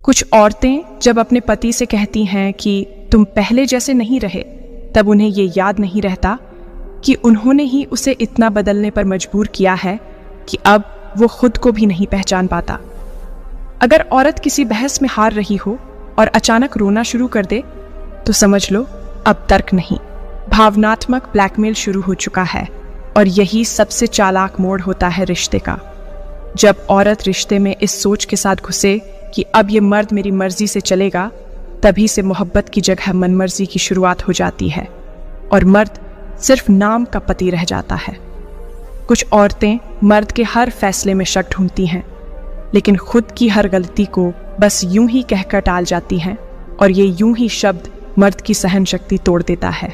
कुछ औरतें जब अपने पति से कहती हैं कि तुम पहले जैसे नहीं रहे, तब उन्हें ये याद नहीं रहता कि उन्होंने ही उसे इतना बदलने पर मजबूर किया है कि अब वो खुद को भी नहीं पहचान पाता। अगर औरत किसी बहस में हार रही हो और अचानक रोना शुरू कर दे तो समझ लो अब तर्क नहीं, भावनात्मक ब्लैकमेल शुरू हो चुका है। और यही सबसे चालाक मोड़ होता है रिश्ते का। जब औरत रिश्ते में इस सोच के साथ घुसे कि अब ये मर्द मेरी मर्जी से चलेगा, तभी से मोहब्बत की जगह मनमर्जी की शुरुआत हो जाती है और मर्द सिर्फ नाम का पति रह जाता है। कुछ औरतें मर्द के हर फैसले में शक ढूंढती हैं, लेकिन खुद की हर गलती को बस यूं ही कहकर टाल जाती हैं और ये यूं ही शब्द मर्द की सहन शक्ति तोड़ देता है।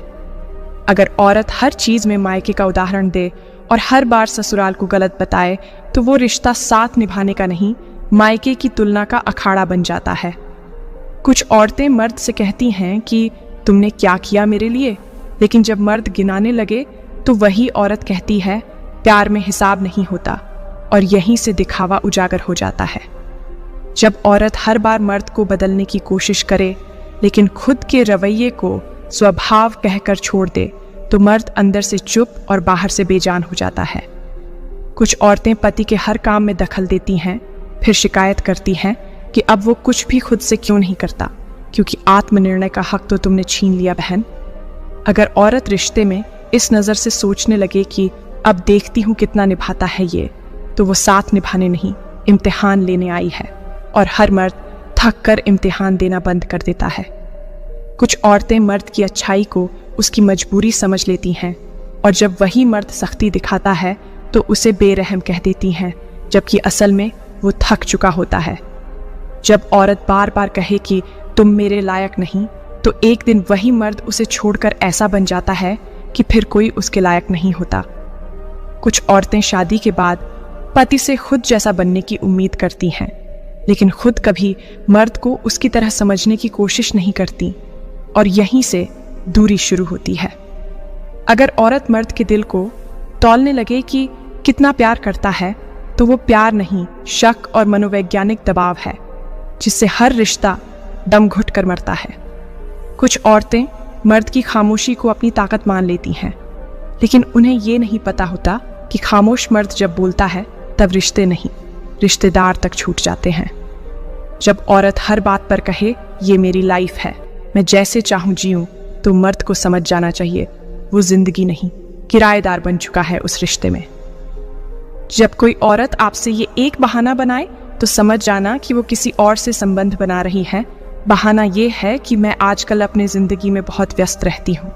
अगर औरत हर चीज में मायके का उदाहरण दे और हर बार ससुराल को गलत बताए तो वो रिश्ता साथ निभाने का नहीं, मायके की तुलना का अखाड़ा बन जाता है। कुछ औरतें मर्द से कहती हैं कि तुमने क्या किया मेरे लिए, लेकिन जब मर्द गिनाने लगे तो वही औरत कहती है प्यार में हिसाब नहीं होता, और यहीं से दिखावा उजागर हो जाता है। जब औरत हर बार मर्द को बदलने की कोशिश करे लेकिन खुद के रवैये को स्वभाव कहकर छोड़ दे तो मर्द अंदर से चुप और बाहर से बेजान हो जाता है। कुछ औरतें पति के हर काम में दखल देती हैं, फिर शिकायत करती हैं कि अब वो कुछ भी खुद से क्यों नहीं करता, क्योंकि आत्मनिर्णय का हक तो तुमने छीन लिया बहन। अगर औरत रिश्ते में इस नज़र से सोचने लगे कि अब देखती हूँ कितना निभाता है ये, तो वो साथ निभाने नहीं इम्तिहान लेने आई है, और हर मर्द थक कर इम्तिहान देना बंद कर देता है। कुछ औरतें मर्द की अच्छाई को उसकी मजबूरी समझ लेती हैं, और जब वही मर्द सख्ती दिखाता है तो उसे बेरहम कह देती हैं, जबकि असल में वो थक चुका होता है। जब औरत बार बार कहे कि तुम मेरे लायक नहीं, तो एक दिन वही मर्द उसे छोड़कर ऐसा बन जाता है कि फिर कोई उसके लायक नहीं होता। कुछ औरतें शादी के बाद पति से खुद जैसा बनने की उम्मीद करती हैं, लेकिन खुद कभी मर्द को उसकी तरह समझने की कोशिश नहीं करती, और यहीं से दूरी शुरू होती है। अगर औरत मर्द के दिल को तौलने लगे कि कितना प्यार करता है, तो वो प्यार नहीं, शक और मनोवैज्ञानिक दबाव है, जिससे हर रिश्ता दम घुट कर मरता है। कुछ औरतें मर्द की खामोशी को अपनी ताकत मान लेती हैं, लेकिन उन्हें ये नहीं पता होता कि खामोश मर्द जब बोलता है तब रिश्ते नहीं, रिश्तेदार तक छूट जाते हैं। जब औरत हर बात पर कहे ये मेरी लाइफ है, मैं जैसे चाहूं जीऊं, तो मर्द को समझ जाना चाहिए वो जिंदगी नहीं, किराएदार बन चुका है उस रिश्ते में। जब कोई औरत आपसे ये एक बहाना बनाए तो समझ जाना कि वो किसी और से संबंध बना रही है। बहाना ये है कि मैं आजकल अपनी जिंदगी में बहुत व्यस्त रहती हूँ।